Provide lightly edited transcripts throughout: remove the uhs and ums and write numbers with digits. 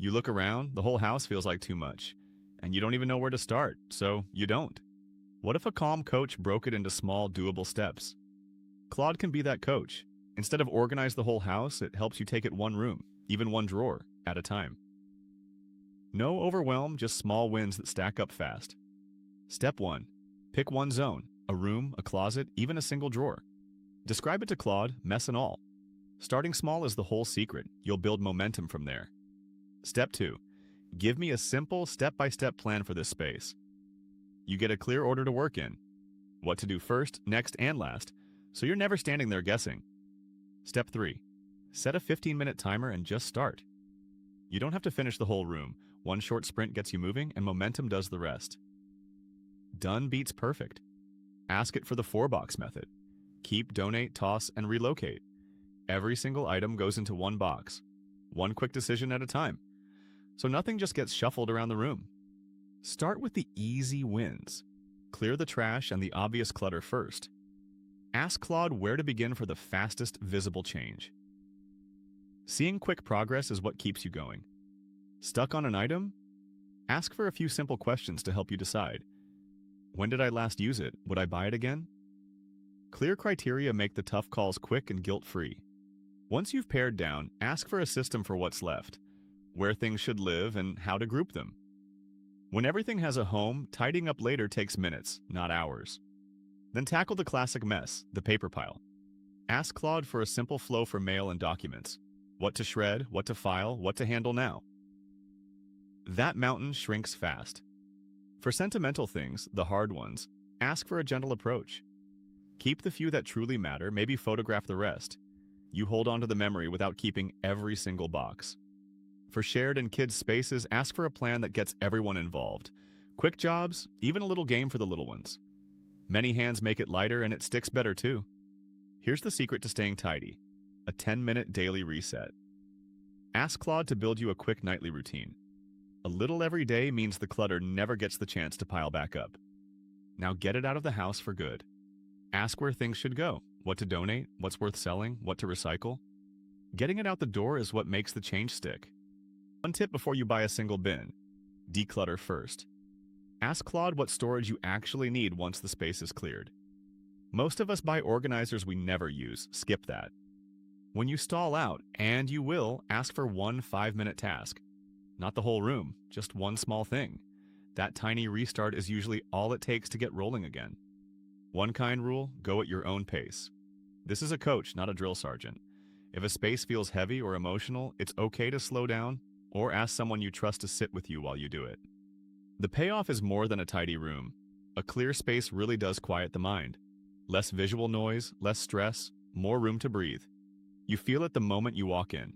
You look around, the whole house feels like too much, and you don't even know where to start, so you don't. What if a calm coach broke it into small, doable steps? Claude can be that coach. Instead of organize the whole house, it helps you take it one room, even one drawer, at a time. No overwhelm, just small wins that stack up fast. Step 1. Pick one zone, a room, a closet, even a single drawer. Describe it to Claude, mess and all. Starting small is the whole secret. You'll build momentum from there. Step 2. Give me a simple, step-by-step plan for this space. You get a clear order to work in. What to do first, next, and last, so you're never standing there guessing. Step 3. Set a 15-minute timer and just start. You don't have to finish the whole room. One short sprint gets you moving, and momentum does the rest. Done beats perfect. Ask it for the 4-box method. Keep, donate, toss, and relocate. Every single item goes into one box. One quick decision at a time. So nothing just gets shuffled around the room. Start with the easy wins. Clear the trash and the obvious clutter first. Ask Claude where to begin for the fastest visible change. Seeing quick progress is what keeps you going. Stuck on an item? Ask for a few simple questions to help you decide. When did I last use it? Would I buy it again? Clear criteria make the tough calls quick and guilt-free. Once you've pared down, ask for a system for what's left, where things should live, and how to group them. When everything has a home, tidying up later takes minutes, not hours. Then tackle the classic mess, the paper pile. Ask Claude for a simple flow for mail and documents. What to shred, what to file, what to handle now. That mountain shrinks fast. For sentimental things, the hard ones, ask for a gentle approach. Keep the few that truly matter, maybe photograph the rest. You hold on to the memory without keeping every single box. For shared and kids' spaces, ask for a plan that gets everyone involved. Quick jobs, even a little game for the little ones. Many hands make it lighter and it sticks better too. Here's the secret to staying tidy. A 10-minute daily reset. Ask Claude to build you a quick nightly routine. A little every day means the clutter never gets the chance to pile back up. Now get it out of the house for good. Ask where things should go, what to donate, what's worth selling, what to recycle. Getting it out the door is what makes the change stick. One tip before you buy a single bin: declutter first. Ask Claude what storage you actually need once the space is cleared. Most of us buy organizers we never use. Skip that. When you stall out, and you will, ask for one 5-minute task. Not the whole room, just one small thing. That tiny restart is usually all it takes to get rolling again. One kind rule: go at your own pace. This is a coach, not a drill sergeant. If a space feels heavy or emotional, it's okay to slow down or ask someone you trust to sit with you while you do it. The payoff is more than a tidy room. A clear space really does quiet the mind. Less visual noise, less stress, more room to breathe. You feel it the moment you walk in.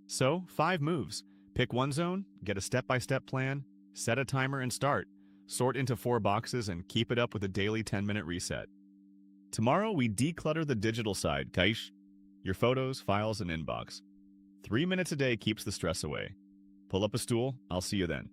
So, 5 moves. Pick one zone, get a step-by-step plan, set a timer and start. Sort into 4 boxes and keep it up with a daily 10-minute reset. Tomorrow we declutter the digital side, kaish. Your photos, files, and inbox. 3 minutes a day keeps the stress away. Pull up a stool, I'll see you then.